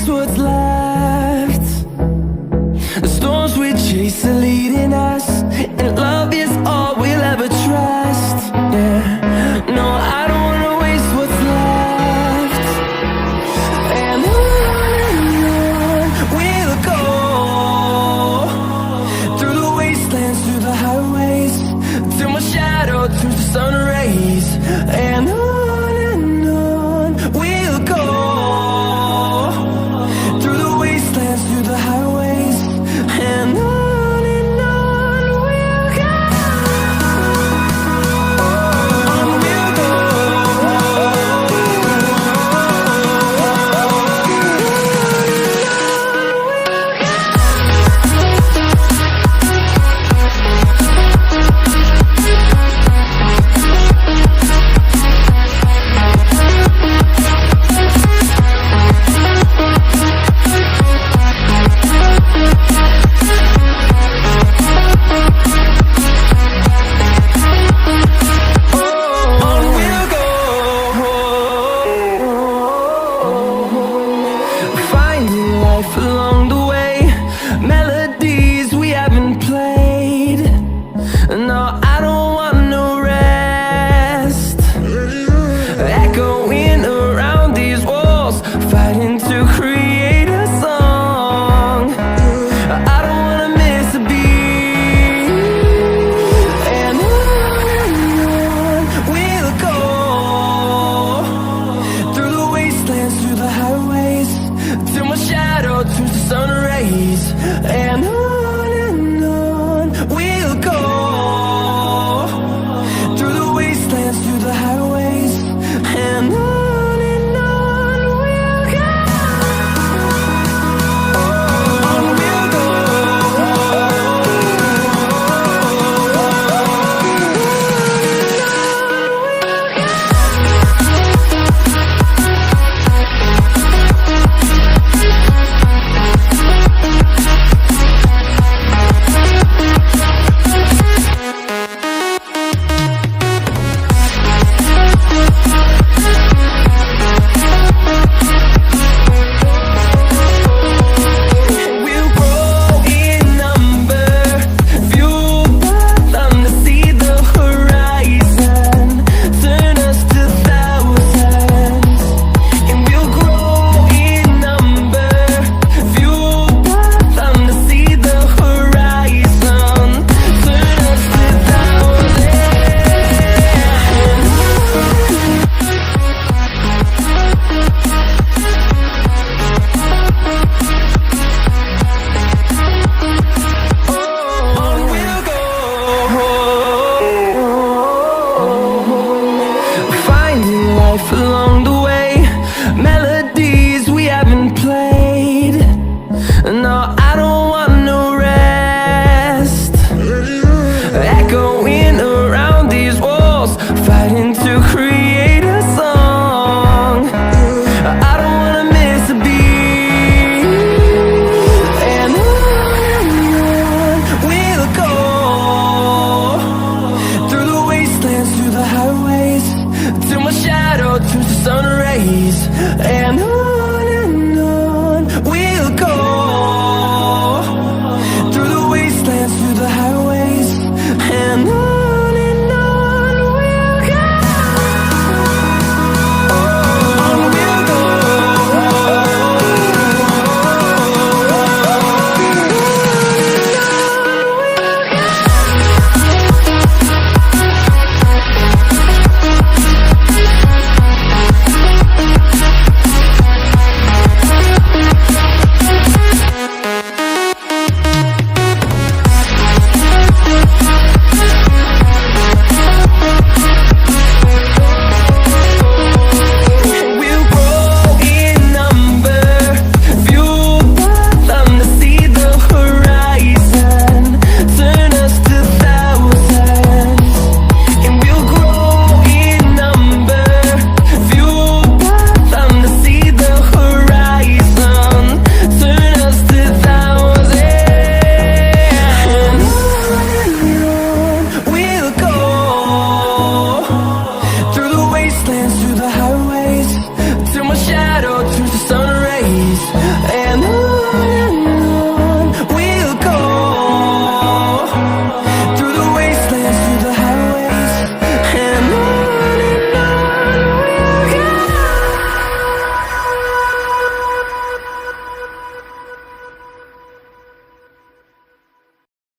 waste what's left. The storms we chase are leading us, and love is all we'll ever trust. Yeah, no, I don't wanna waste what's left. And on we'll go, through the wastelands, through the highways, till my shadow turns to sun rays. And on we'll go, through the wastelands, through the highways, and on we'll go. On we'll go. On we'll go, finding life along the way, melody